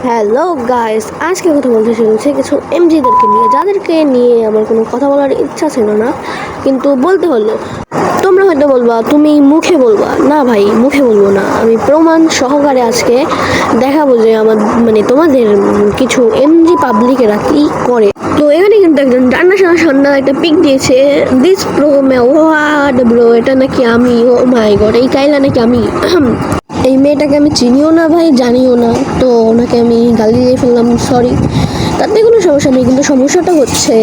Hello guys, আজকে কথা বলতে চলেছে কিছু এমজিদেরকে নিয়ে, যাদেরকে নিয়ে আমার কোনো কথা বলার ইচ্ছা ছিল না, কিন্তু বলতে হলো। তোমরা হয়তো বলবা তুমি মুখে বলবা, না ভাই মুখে বলবো না, আমি প্রমাণ সহকারে আজকে দেখাবো যে আমার তোমাদের কিছু এমজি পাবলিকেরা কি করে। তো এখানে কিন্তু একজন ডান্না সন্ধ্যা একটা পিক দিয়েছে, this pro may what bro, এটা নাকি আমি, ও মাই গড, এই কাইলা নাকি আমি। এই মেয়েটাকে আমি চিনিও না ভাই, জানিও না, তো ওনাকে আমি গালি দিয়ে ফেললাম, সরি। তাতে কোনো সমস্যা নেই, কিন্তু সমস্যাটা হচ্ছে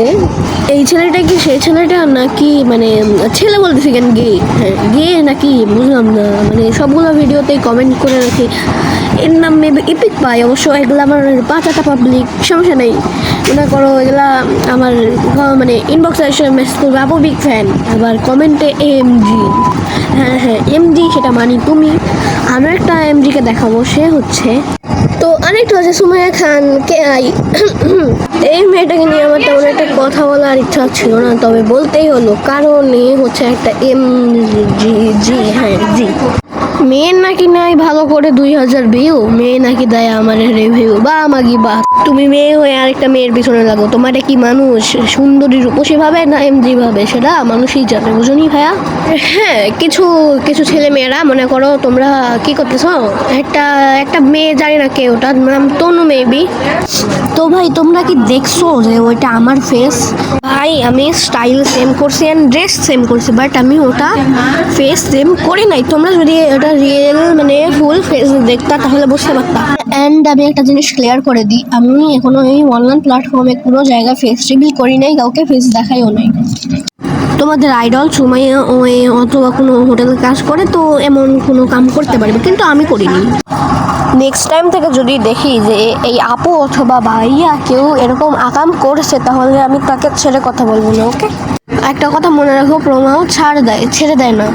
এই ছেলেটা কি সেই ছেলেটা নাকি, ছেলে বলতেছি কেন, গে, হ্যাঁ গে নাকি বুঝলাম না। সবগুলো ভিডিওতেই কমেন্ট করে রাখি এর নাম মেবি ইপিক পাই, অবশ্য এগুলো আমার পাঁচাটা পাবলিক, সমস্যা নেই। মনে করো এগুলা আমার ইনবক্সে এসে মেসেজ করবে, আপু বিগ ফ্যান, আবার কমেন্টে এমজি, হ্যাঁ হ্যাঁ এমজি সেটা মানি তুমি। আমরা একটা এমজিকে দেখাবো, সে হচ্ছে, তো আরেকটা হচ্ছে সুমাইয়া খান কে আই। এই মেয়েটাকে নিয়ে আমার তেমন একটা কথা বলার ইচ্ছা ছিল না, তবে বলতেই হলো, কারণ এ হচ্ছে একটা এমজি, জি হ্যাঁ জি। মেয়ের নাকি নাই ভালো করে 2000 ভিউ, মেয়ে নাকি দেয় আমার রিভিউ, বা আমাকে বা তুমি মেয়ে হয়ে আরেকটা মেয়ের পিছনে লাগো, তোমার কি মানুষ সুন্দরী রূপসী ভাবে না এমজি ভাবে, সেটা মানুষই জানে, বুঝনি ভাইয়া। হ্যাঁ, কিছু কিছু ছেলে মেয়েরা মনে করো, তোমরা কি করতেছো, একটা একটা মেয়ে জানি না কে, ওটার নাম তনু মেবি। তো ভাই তোমরা কি দেখছো যে ওইটা আমার ফেস? ভাই আমি স্টাইল সেম করছি অ্যান্ড ড্রেস সেম করছি, বাট আমি ওটা ফেস সেম করি নাই। তোমরা যদি ওটা রিয়েল ফুল ফেস দেখতা তাহলে বুঝতে পারতা। অ্যান্ড আমি একটা জিনিস ক্লিয়ার করে দিই, আমি এখনো এই অনলাইন প্ল্যাটফর্মে কোনো জায়গায় ফেস রিভিল করি নাই, কাউকে ফেস দেখাইও নাই। তোমাদের আইডল সুমাইয়া অথবা কোনো হোটেলে কাজ করে, তো এমন কোনো কাম করতে পারবে, কিন্তু আমি করিনি। নেক্সট টাইম থেকে যদি দেখি যে এই আপু অথবা ভাইয়া কেউ এরকম আকাম করছে, তাহলে আমি তাকে ছেড়ে কথা বলবো না, ওকে? একটা কথা মনে রাখো, প্রমাও ছেড়ে দেয় না।